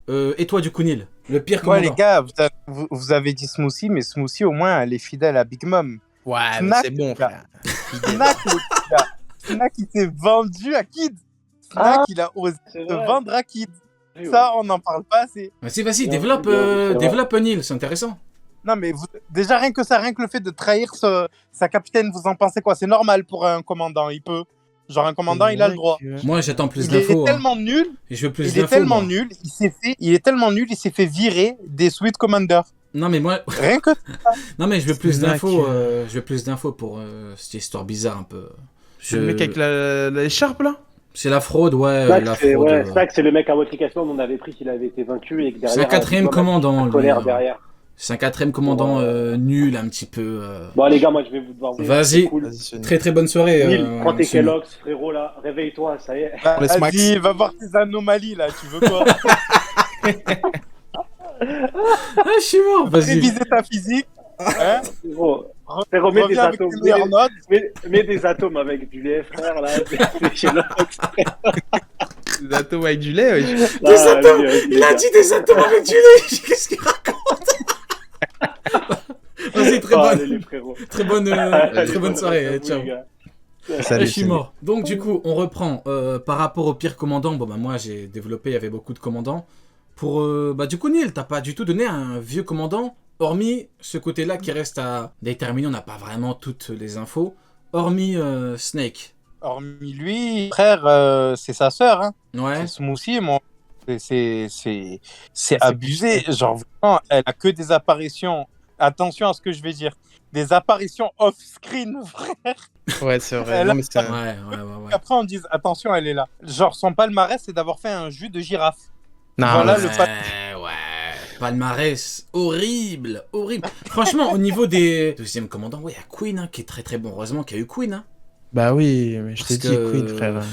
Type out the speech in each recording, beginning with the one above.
Et toi, du coup, Neil, le pire Ouais, les commandant. gars, vous avez dit Smoothie, mais Smoothie, au moins, elle est fidèle à Big Mom. Ouais, mais Snack, c'est bon, les gars. frère. Fidèle. Snack, les gars. Snack, il s'est vendu à Kid. Snack, Ah, il a osé c'est se vrai. vendre à Kid. Oui, Ça, on n'en parle pas assez. Vas-y, bien développe, vu, bien vu, c'est vrai. développe, Neil, c'est intéressant. Non, mais déjà, rien que ça, rien que le fait de trahir sa capitaine, vous en pensez quoi? C'est normal pour un commandant, il peut. Genre, un commandant, il a le droit. Moi, j'attends plus Il est d'infos. Hein. tellement nul, Et je veux plus il est d'infos, tellement moi. nul, il est tellement nul, il s'est fait virer des Sweet Commander. Non, mais moi, Rien que non, mais je veux plus Snack, d'infos. Je veux plus d'infos pour cette histoire bizarre un peu. C'est le mec avec l'écharpe, là? C'est la fraude, ouais, Snack, la c'est fraude. Snack, c'est le mec à Motrication dont on avait pris s'il avait été vaincu et que derrière. C'est un quatrième Big Mom a mis commandant, la lui, colère hein. derrière. C'est un quatrième commandant nul, un petit peu. Bon, les gars, moi je vais vous devoir. Vas-y. C'est cool. Vas-y, Sony. Très très bonne soirée. Neil, prends tes Sony. Kellogg's, frérot, là. Réveille-toi, ça y est. laisse Max. vas-y, va voir tes anomalies là, tu veux quoi? Ah, je suis mort, vas-y. Réviser ta physique. Hein? Frérot, mets des Reviens avec atomes. tes meilleures notes. Mets des atomes avec du lait, frère, là. Des Kellogg's. Des atomes avec du lait, ouais. Des atomes. Il a dit des atomes avec du lait. Qu'est-ce qu'il raconte? Vas-y, très bonne soirée. Ciao. Salut, Je suis mort. Donc du coup, on reprend. Par rapport au pire commandant, bon bah moi j'ai développé, il y avait beaucoup de commandants. Pour bah du coup Neil, t'as pas du tout donné un vieux commandant, hormis ce côté-là qui reste à déterminer. On n'a pas vraiment toutes les infos, hormis Snake. Hormis lui, frère, c'est sa sœur. Hein. Ouais. C'est Smoothie, mon. C'est abusé. Genre vraiment, elle a que des apparitions. Attention à ce que je vais dire. Des apparitions off-screen, frère. Ouais, c'est vrai. Elle Non, a- mais c'est Ouais. Après, on dit attention, elle est là. Genre, son palmarès, c'est d'avoir fait un jus de girafe. Non, Voilà ouais. Ouais. Palmarès, horrible. Franchement, au niveau des deuxième commandants, ouais, il y a Queen hein, qui est très très bon. Heureusement qu'il y a eu Queen. Hein. Bah oui, mais je t'ai Parce dit que- Queen, frère.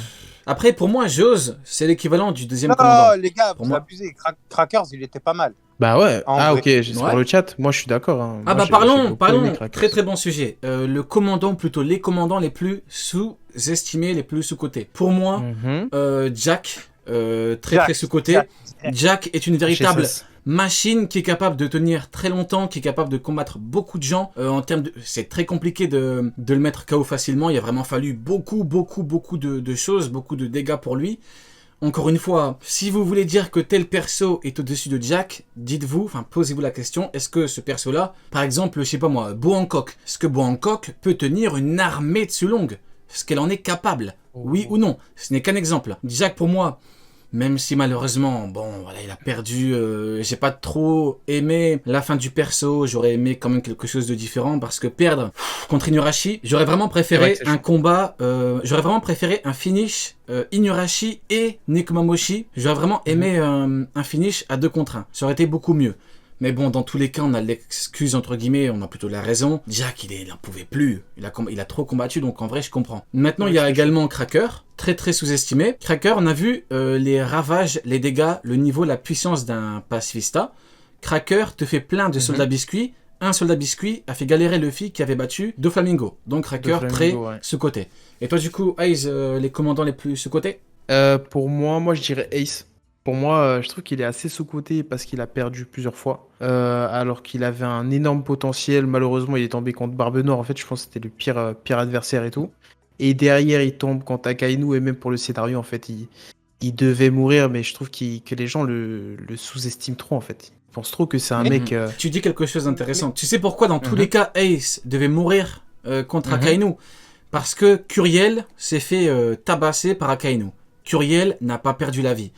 Après, pour moi, Jose, c'est l'équivalent du deuxième Non, commandant. les gars, Pour vous moi. abusez. Crackers, il était pas mal. Bah ouais. En Ah vrai. ok, sur Ouais. le chat, moi je suis d'accord. Hein. Ah Moi, bah j'ai parlons, beaucoup aimé Crackers. très très bon sujet. Le commandant, plutôt les commandants les plus sous-estimés, les plus sous-cotés. Pour moi, Mhm. Jack, très Jack, très sous-coté. Jack est une véritable Jesus. machine qui est capable de tenir très longtemps, qui est capable de combattre beaucoup de gens. En termes de, c'est très compliqué de le mettre KO facilement. Il a vraiment fallu beaucoup de choses, beaucoup de dégâts pour lui. Encore une fois, si vous voulez dire que tel perso est au-dessus de Jack, dites-vous, enfin posez-vous la question, est-ce que ce perso-là, par exemple, je sais pas moi, Bo Hancock, est-ce que Bo Hancock peut tenir une armée de Sulong? Est-ce qu'elle en est capable? Oui ou non? Ce n'est qu'un exemple. Jack pour moi, même si malheureusement, bon, voilà, il a perdu, j'ai pas trop aimé la fin du perso, j'aurais aimé quand même quelque chose de différent, parce que perdre contre Inurashi, j'aurais vraiment préféré Ouais, c'est un chaud. combat, j'aurais vraiment préféré un finish Inurashi et Nekomamushi, j'aurais vraiment aimé un finish à 2 contre 1, ça aurait été beaucoup mieux. Mais bon, dans tous les cas, on a l'excuse, entre guillemets, on a plutôt la raison. Jack, il en pouvait plus. Il a trop combattu, donc en vrai, je comprends. Maintenant, il y a également Cracker, très très sous-estimé. Cracker, on a vu les ravages, les dégâts, le niveau, la puissance d'un pacifista. Cracker te fait plein de soldats biscuits. Un soldat biscuit a fait galérer Luffy qui avait battu Doflamingo. Donc Cracker, Doflamingo, très ouais. sous-côté. Et toi, du coup, Aiz, les commandants les plus sous-côté? Pour moi, je dirais Ace. Pour moi, je trouve qu'il est assez sous-coté parce qu'il a perdu plusieurs fois. Alors qu'il avait un énorme potentiel. Malheureusement, il est tombé contre Barbe Noire. En fait, je pense que c'était le pire adversaire et tout. Et derrière, il tombe contre Akainu. Et même pour le scénario, en fait, il devait mourir. Mais je trouve que les gens le sous-estiment trop, en fait. Ils pensent trop que c'est un mec... Tu dis quelque chose d'intéressant. Tu sais pourquoi dans tous les cas Ace devait mourir contre Mhm. Akainu? Parce que Curiel s'est fait tabasser par Akainu. Curiel n'a pas perdu la vie.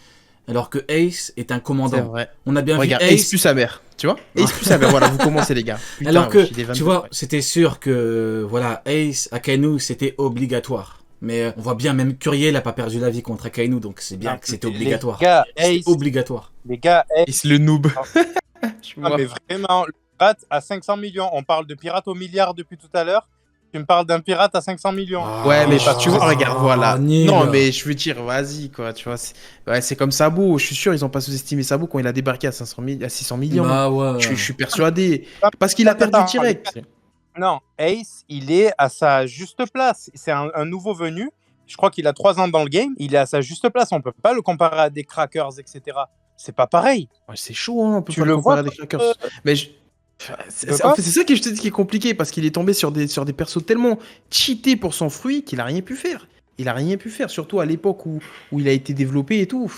Alors que Ace est un C'est commandant. vrai. On a bien Regarde, vu Ace Ace. plus sa mère. Tu vois? Ace plus sa mère. Voilà, vous commencez, les gars. Putain, alors que, wesh, il est 22, tu vois, ouais. c'était sûr que voilà, Ace, Akainu, c'était obligatoire. Mais on voit bien, même Curiel n'a pas perdu la vie contre Akainu, donc c'est bien que c'était obligatoire. Les gars, C'était Ace, obligatoire. les gars, Ace. Ace le noob. Tu Ah, vois? mais vraiment, le pirate à 500 millions. On parle de pirate au milliard depuis tout à l'heure. Tu me parles d'un pirate à 500 millions. Ouais, mais parce tu que vois, regarde, voilà. nul. Non, mais je veux dire, vas-y, quoi, tu vois. C'est comme Sabo. Je suis sûr, ils ont pas sous-estimé Sabo quand il a débarqué à 600 millions. Bah ouais. Je suis persuadé. Parce qu'il a perdu Attends, direct. Non, Ace, il est à sa juste place. C'est un nouveau venu. Je crois qu'il a 3 ans dans le game. Il est à sa juste place. On peut pas le comparer à des crackers, etc. c'est pas pareil. Ouais, c'est chaud, hein, on peut Tu pas le le comparer vois à des crackers. Mais De en quoi fait, c'est ça que je te dis qui est compliqué, parce qu'il est tombé sur des persos tellement cheatés pour son fruit qu'il a rien pu faire. Il a rien pu faire, surtout à l'époque où il a été développé et tout.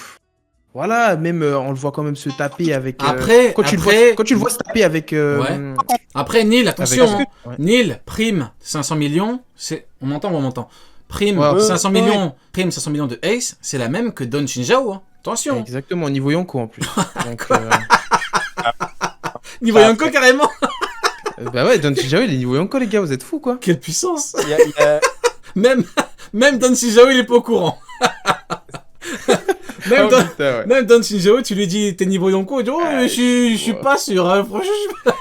Voilà, même on le voit quand même se taper avec. Après, quand tu le vois se taper avec. Ouais. Après, Neil, attention, Avec- hein. ouais. Neil, prime 500 millions, c'est... On m'entend ou on m'entend? Prime Ouais, 500 ouais. millions, prime 500 millions de Ace, c'est la même que Don Shinjao, hein. Attention. Exactement, au niveau Yonko en plus. Donc, Niveau Yonko, carrément. bah ouais, Don Shinjao, il est niveau Yonko, les gars, vous êtes fous quoi. Quelle puissance. Il y a- Même Don Shinjao, il est pas au courant. Même, Oh, Don, putain, ouais. même Don Shinjao, tu lui dis t'es niveau Yonko, il dit oh, je suis ouais. pas sûr. Hein. Franchement,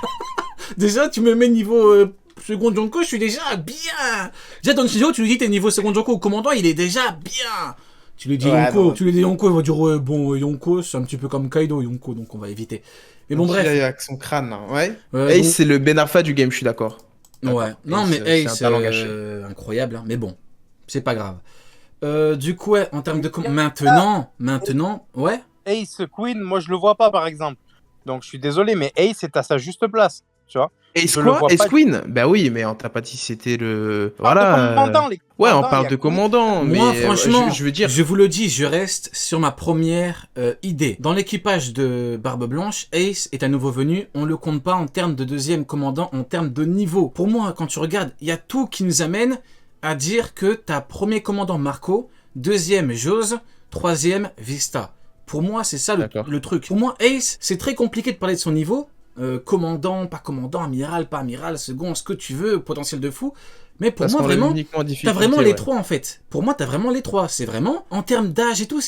déjà, tu me mets niveau second Yonko, je suis déjà bien. Déjà, Don Shinjao, tu lui dis t'es niveau second Yonko au commandant, il est déjà bien. Tu lui dis Ouais, Yonko, non. tu lui dis Yonko, il va dire ouais, bon, Yonko, c'est un petit peu comme Kaido, Yonko, donc on va éviter. Mais bon, bref. Avec son crâne, là. Ouais. Ouais, Ace, donc- c'est le Ben Arfa du game, je suis d'accord. Ouais, non Ace, mais c'est Ace, un talent gâché. incroyable, hein. Mais bon, c'est pas grave. Du coup, ouais, en termes de... Maintenant, ouais. Ace Queen, moi je le vois pas par exemple. Donc je suis désolé, mais Ace est à sa juste place. Tu vois Ace Je le quoi vois Ace pas. Queen Bah oui, mais on t'a pas dit si c'était le... On parle de Voilà. commandant, les Ouais, on commandants, il parle y a de Queen. commandant, mais Moi, franchement, je veux dire... je vous le dis, je reste sur ma première idée. Dans l'équipage de Barbe Blanche, Ace est un nouveau venu. On le compte pas en termes de deuxième commandant, en termes de niveau. Pour moi, quand tu regardes, il y a tout qui nous amène à dire que t'as premier commandant Marco, deuxième Jose, troisième Vista. Pour moi, c'est ça D'accord. le truc. Pour moi, Ace, c'est très compliqué de parler de son niveau. Commandant, pas commandant, amiral, pas amiral, second, ce que tu veux, potentiel de fou. Mais pour Parce moi, qu'on l'a vraiment, uniquement en t'as difficulté, vraiment les ouais. trois en fait. Pour moi, t'as vraiment les trois. C'est vraiment, en termes d'âge et tout,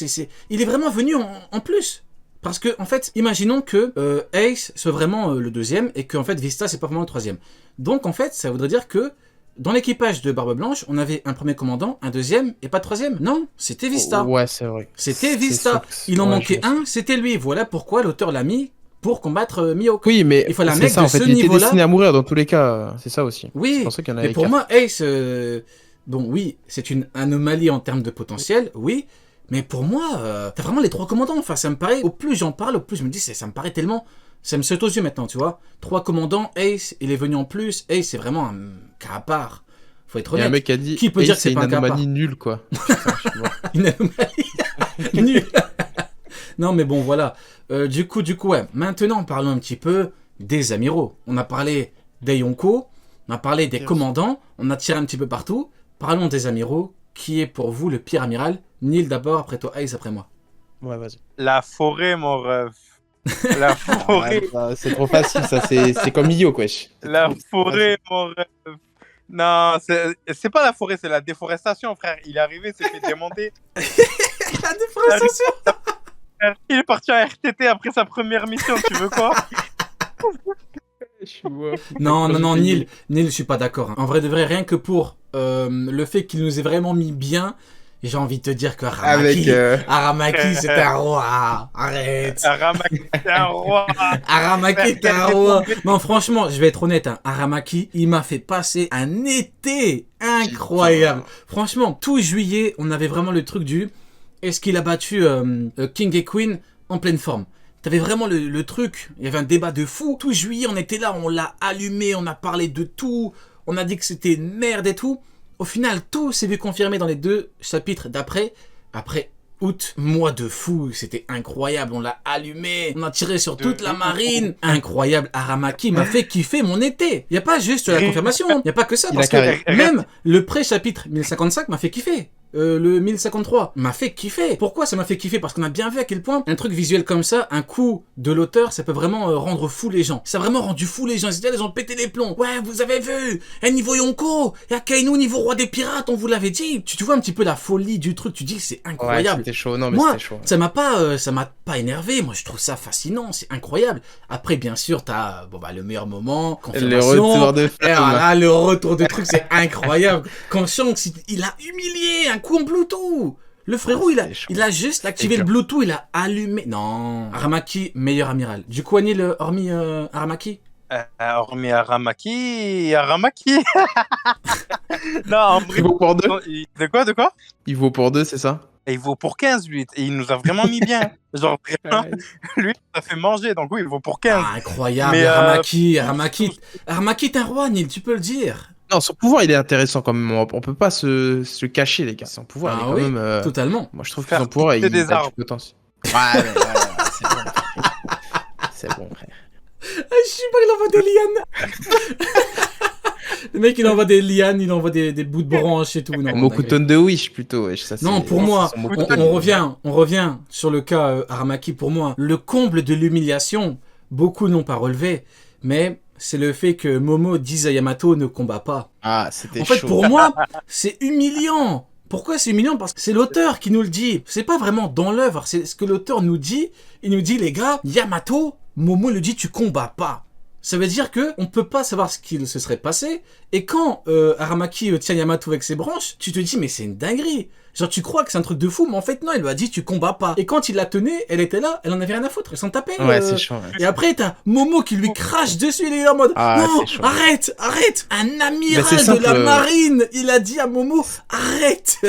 il est vraiment venu en plus. Parce que, en fait, imaginons que Ace soit vraiment le deuxième et qu'en fait Vista, c'est pas vraiment le troisième. Donc, en fait, ça voudrait dire que dans l'équipage de Barbe Blanche, on avait un premier commandant, un deuxième et pas de troisième. Non, c'était Vista. Ouais, c'est vrai. C'était C'est Vista. sûr que Il en ouais, manquait je- un, c'était lui. Voilà pourquoi l'auteur l'a mis pour combattre Mihawk. Oui, mais Il fallait un c'est mec ça, de en fait. ce Il était niveau-là. destiné à mourir dans tous les cas. C'est ça aussi. Oui, C'est pour ça qu'il y en mais avait pour quatre. moi, Ace, bon, oui, c'est une anomalie en termes de potentiel, oui, mais pour moi, t'as vraiment les trois commandants. Enfin, ça me paraît, au plus j'en parle, au plus je me dis, ça me paraît tellement, ça me saute aux yeux maintenant, tu vois. Trois commandants, Ace, il est venu en plus, Ace, c'est vraiment un cas à part. Faut être Il y a un honnête. mec qui a dit Qui peut Ace, dire que c'est c'est une pas un capard anomalie nulle, quoi. Putain, je suis mort. Une anomalie. Nul. Non, mais bon, voilà. Du coup, ouais. Maintenant, parlons un petit peu des amiraux. On a parlé des Yonko, on a parlé des Yes. commandants, on a tiré un petit peu partout. Parlons des amiraux. Qui est pour vous le pire amiral? Neil d'abord, après toi, Ace après moi. Ouais, vas-y. La forêt, mon ref. La forêt, C'est trop facile, ça. C'est comme Io, wesh. la forêt, mon ref. Non, c'est pas la forêt, c'est la déforestation, frère. Il est arrivé, s'est fait demander. La déforestation. Il est parti en RTT après sa première mission, tu veux quoi? Je suis mort. Non, Neil, je suis pas d'accord. hein. En vrai de vrai, rien que pour le fait qu'il nous ait vraiment mis bien, j'ai envie de te dire que Avec. Aramaki, c'était un roi. Arrête. Aramaki, c'est un roi. Aramaki, t'es un roi. Non, franchement, je vais être honnête. Hein. Aramaki, il m'a fait passer un été incroyable. Franchement, tout juillet, on avait vraiment le truc du... Est-ce qu'il a battu King et Queen en pleine forme? T'avais vraiment le truc. Il y avait un débat de fou. Tout juillet, on était là, on l'a allumé, on a parlé de tout. On a dit que c'était une merde et tout. Au final, tout s'est vu confirmé dans les 2 chapitres d'après. Après août, mois de fou, c'était incroyable. On l'a allumé, on a tiré sur toute la marine. Incroyable, Aramaki m'a fait kiffer mon été. Il n'y a pas juste la confirmation, il n'y a pas que ça. Il Parce a carré. que même le pré-chapitre 1055 m'a fait kiffer. Le 1053 m'a fait kiffer. Pourquoi ça m'a fait kiffer? Parce qu'on a bien vu à quel point un truc visuel comme ça, un coup de l'auteur, ça peut vraiment rendre fou les gens. Ça a vraiment rendu fou les gens. Ils ont pété les plombs. Ouais, vous avez vu, un niveau Yonko, et Akainu niveau roi des pirates, on vous l'avait dit. Tu vois un petit peu la folie du truc. Tu dis c'est Ouais, incroyable. c'était chaud. Non, mais Moi, c'était chaud. ça m'a pas énervé. Moi, je trouve ça fascinant. C'est incroyable. Après, bien sûr, t'as le meilleur moment, Le confirmation. retour de Et ferme. voilà, le retour de truc, c'est incroyable. Quand Shanks, il a humilié un coup en Bluetooth. Le frérot, C'était chaud. il a juste activé C'était le Bluetooth, il a allumé. Non. Aramaki, meilleur amiral. Du coup, Anil, hormis Aramaki? Hormis Aramaki. Non, en vrai. Il vaut pour 2 De quoi? Il vaut pour 2, c'est ça? Et il vaut pour 15, lui. Et il nous a vraiment mis bien. Genre, vraiment, lui, il nous a fait manger. Donc oui, il vaut pour 15. Ah, incroyable, Mais, Aramaki, t'es un roi, Nil, tu peux le dire. Non, son pouvoir, il est intéressant quand même. On peut pas se cacher, les gars. Son pouvoir, il est Ah quand oui, même. totalement. Moi, je trouve que Faire son pouvoir, pousser il des a arbres. du potentiel. Ouais, c'est bon. C'est bon, frère. Ah, je sais pas, il envoie des lianes. Le mec, il envoie des lianes, il envoie des bouts de branches et tout. Non, Mokuton de Wish, plutôt. wesh, ça, non, c'est- pour moi, c'est son on Mokuton. revient sur le cas Aramaki. Pour moi, le comble de l'humiliation, beaucoup n'ont pas relevé, mais c'est le fait que Momo dise à Yamato ne combat pas. Ah, c'était En fait, chaud. pour moi, c'est humiliant. Pourquoi c'est humiliant? Parce que c'est l'auteur qui nous le dit. C'est pas vraiment dans l'œuvre, c'est ce que l'auteur nous dit. Il nous dit, les gars, Yamato, Momo le dit, tu combats pas. Ça veut dire que on peut pas savoir ce qu'il se serait passé. Et quand Aramaki tient Yamato avec ses branches, tu te dis, mais c'est une dinguerie. Genre, tu crois que c'est un truc de fou, mais en fait, non, il lui a dit, tu combats pas. Et quand il la tenait, elle était là, elle en avait rien à foutre, elle s'en tapait. Ouais, c'est chaud. Ouais. Et après, t'as Momo qui lui crache dessus, il est en mode Ah, non, c'est chaud. arrête, arrête. Un Mais amiral c'est de simple, la marine, il a dit à Momo, arrête.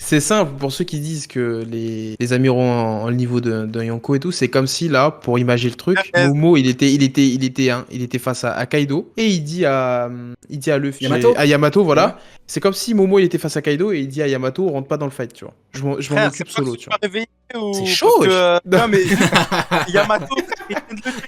C'est simple, pour ceux qui disent que les amiraux en niveau de Yonko et tout, c'est comme si là, pour imager le truc, Momo, il était face à Kaido et il dit à Luffy, Yamato. à Yamato, voilà. Ouais. C'est comme si Momo, il était face à Kaido et il dit à Yamato, rentre pas dans le fight, tu vois. Je m'en Frère, occupe c'est pas solo, que tu tu vois. m'as réveillé ou... C'est chaud, parce que, non, mais Yamato,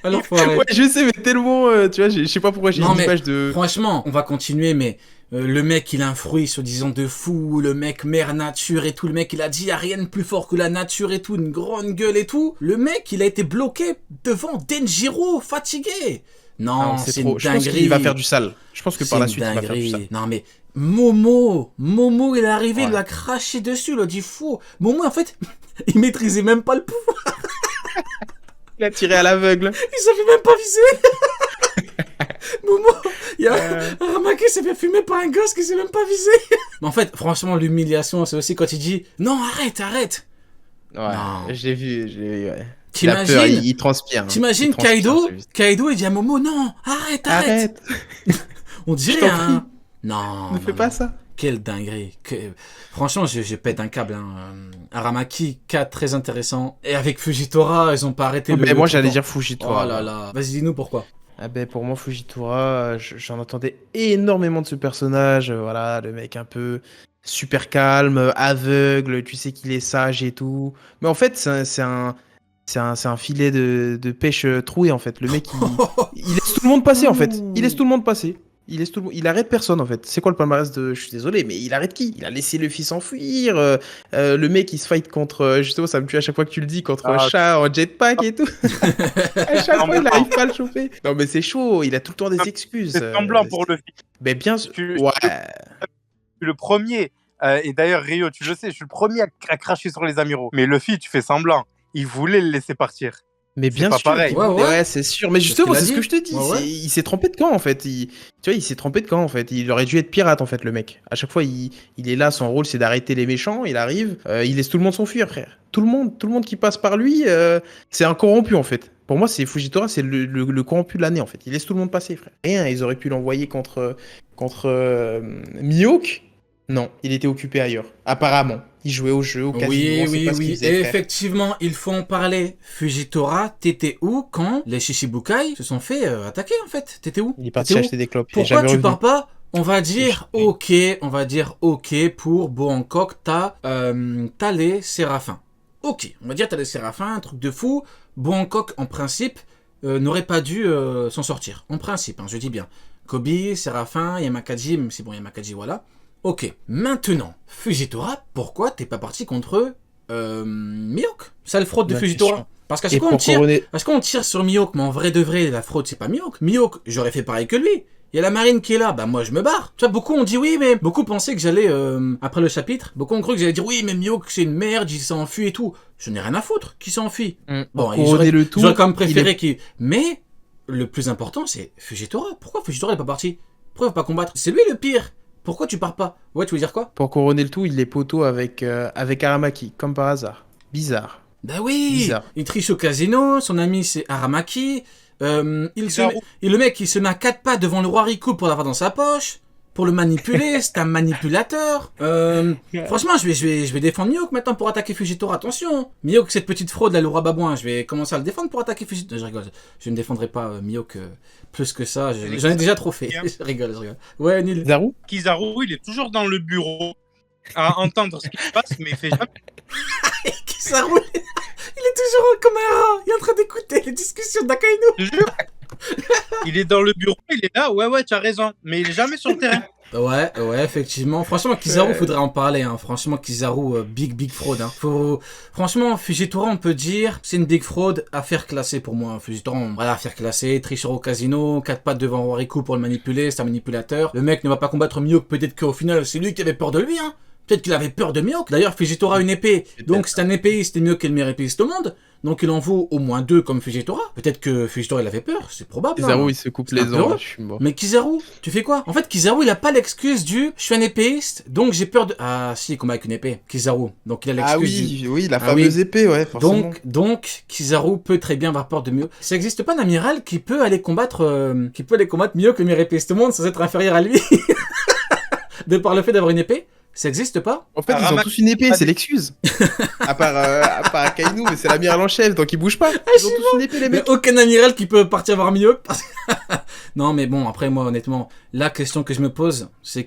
Alors, faut arrêter. Ouais, je sais, mais tellement, tu vois, je sais pas pourquoi j'ai Non, une mais image de... Franchement, on va continuer, mais le mec, il a un fruit soi-disant de fou, le mec mère nature et tout, le mec, il a dit, y a rien de plus fort que la nature et tout, une grande gueule et tout. Le mec, il a été bloqué devant Denjiro, fatigué. Non, c'est une trop. Je pense dinguerie. qu'il va faire du sale. Je pense que par la C'est une suite, il va faire du sale. dinguerie. Non, mais Momo, il est arrivé, il Ouais. lui a craché dessus, il a dit fou. Momo, en fait, il maîtrisait même pas le pouvoir, Il a tiré à l'aveugle. il savait même pas viser. Momo, il y a Aramaki s'est fait fumer par un gosse qui sait même pas viser. Mais en fait, franchement, l'humiliation, c'est aussi quand il dit non, arrête. Ouais, Non. je l'ai vu, ouais. Il a peur, T'imagines, il transpire. Hein. t'imagines Il transpire, Kaido, c'est juste. Kaido, il dit à Momo non, arrête. On Je dirait t'en un. Non, Ne non, fais non. pas ça. Quelle dinguerie. Franchement, je pète un câble. Hein. Aramaki, 4 très intéressant. Et avec Fujitora, ils ont pas arrêté Mais le. moi, j'allais truc. dire Fujitora. Oh là là. Vas-y, dis-nous pourquoi. Ah ben, pour moi, Fujitora, j'en attendais énormément de ce personnage. Voilà, le mec un peu super calme, aveugle, tu sais qu'il est sage et tout. Mais en fait, c'est un filet de pêche troué, en fait. Le mec, il laisse tout le monde passer, en fait. Il laisse tout le monde passer. Il arrête personne, en fait. C'est quoi le palmarès de... Je suis désolé, mais il arrête qui? Il a laissé Luffy s'enfuir. Le mec, il se fight contre... Justement, ça me tue à chaque fois que tu le dis, contre Chat en jetpack et tout. À chaque fois, il n'arrive pas à le choper. Non, mais c'est chaud. Il a tout le temps des excuses. c'est semblant pour le film. Mais bien sûr. Tu- Ouais. Je suis le premier, et d'ailleurs Rio, tu le sais, je suis le premier à cracher sur les amiraux. Mais Luffy, tu fais semblant. Il voulait le laisser partir. Mais bien pas sûr. pareil. Ouais. C'est sûr. Mais C'est justement, ce qu'il a c'est ce dit. que je te dis. Ouais. Il s'est trompé de camp, en fait. Tu vois, il s'est trompé de camp, en fait. Il aurait dû être pirate, en fait, le mec. À chaque fois, il est là. Son rôle, c'est d'arrêter les méchants. Il arrive. Il laisse tout le monde s'enfuir, frère. Tout le monde qui passe par lui, c'est un corrompu, en fait. Pour moi, c'est Fujitora, c'est le corrompu de l'année, en fait. Il laisse tout le monde passer, frère. Rien. Ils auraient pu l'envoyer contre Mihawk. Non, il était occupé ailleurs. Apparemment. Il jouait au jeu, au casino. on sait pas ce qu'il Oui. faisait, Et frère. effectivement, il faut en parler. Fujitora, t'étais où quand les Shishibukai se sont fait attaquer, en fait? T'étais où? Il est parti T'étais où? acheter des clopes. Il est Pourquoi jamais tu revenu. pars pas? On va dire Je- ok pour Hancock, t'as les Séraphins. Ok, on va dire t'as les Séraphins, un truc de fou. Hancock, en principe, n'aurait pas dû s'en sortir. En principe, hein, je dis bien. Kobe, Séraphin, Yamakaji, même si bon, Yamakaji, voilà. Ok, maintenant, Fujitora, pourquoi t'es pas parti contre Mihawk? Sale fraude de Bonne Fujitora. question. Parce qu'à Et chaque fois, pour couronner... on tire sur Mihawk, mais en vrai de vrai, la fraude, c'est pas Mihawk. Mihawk, j'aurais fait pareil que lui. Il y a la marine qui est là, bah moi je me barre. Tu vois, beaucoup ont dit oui, mais beaucoup pensaient que j'allais, après le chapitre, beaucoup ont cru que j'allais dire oui, mais Mihawk c'est une merde, il s'est enfui et tout. Je n'ai rien à foutre, qui s'est enfui. Bon, Pour couronner le tout, j'aurais quand même il préféré qu'il... Mais, le plus important, c'est Fujitora. Pourquoi Fujitora n'est pas parti? Pourquoi il va pas combattre? C'est lui le pire. Pourquoi tu pars pas? Ouais, tu veux dire quoi? Pour couronner le tout, il est poteau avec Aramaki, comme par hasard. Bizarre. Bah oui, Bizarre. il triche au casino, son ami c'est Aramaki, et le mec il se met à 4 pas devant le roi Riku pour l'avoir dans sa poche. pour le manipuler, c'est un manipulateur. Franchement, je vais défendre Mihawk maintenant pour attaquer Fujitora. Attention, Mihawk, cette petite fraude, là, le roi babouin, je vais commencer à le défendre pour attaquer Fujitora. Je rigole, je ne défendrai pas Mihawk plus que ça. J'en ai déjà trop fait. Je rigole. Ouais, Nil. Kizaru? Kizaru, il est toujours dans le bureau à entendre ce qui se passe, mais il fait jamais. Kizaru, il est toujours comme un rat. Il est en train d'écouter les discussions d'Akainu. Je te jure. Il est dans le bureau, il est là, ouais, tu as raison, mais il est jamais sur le terrain. Ouais, effectivement. Franchement, Kizaru, faudrait en parler. Hein. Franchement, Kizaru, big fraude. Hein. Franchement, Fujitora, on peut dire, c'est une big fraude à faire classer pour moi. Fujitora, voilà, à faire classer, tricheur au casino, 4 pattes devant Wariku pour le manipuler, c'est un manipulateur. Le mec ne va pas combattre Mihawk, peut-être qu'au final, c'est lui qui avait peur de lui. Hein. Peut-être qu'il avait peur de Mihawk. D'ailleurs, Fujitora a une épée. Donc, c'est un épéiste, c'est mieux que le meilleur épéiste au monde. Donc, il en vaut au moins 2 comme Fujitora. Peut-être que Fujitora, il avait peur. C'est probable. Kizaru, hein. il se coupe C'est un les peu ongles. heureux. Je suis mort. Mais Kizaru, tu fais quoi? En fait, Kizaru, il a pas l'excuse du je suis un épéiste, donc j'ai peur de. Ah, si, il combat avec une épée. Kizaru. Donc, il a Ah l'excuse du. oui, la Ah fameuse oui. épée, ouais, forcément. Donc, Kizaru peut très bien avoir peur de Mihawk. Ça existe pas un amiral qui peut aller combattre Mihawk, le meilleur épéiste au monde, sans être inférieur à lui, de par le fait d'avoir une épée. Ça existe pas? En fait, ils ont tous une épée, c'est l'excuse. à part Akainu, mais c'est l'amiral en chef, donc il bouge pas. Ils ont tous une épée, les Mais mecs. aucun amiral qui peut partir voir Mihawk. Non, mais bon, après, moi, honnêtement, la question que je me pose, c'est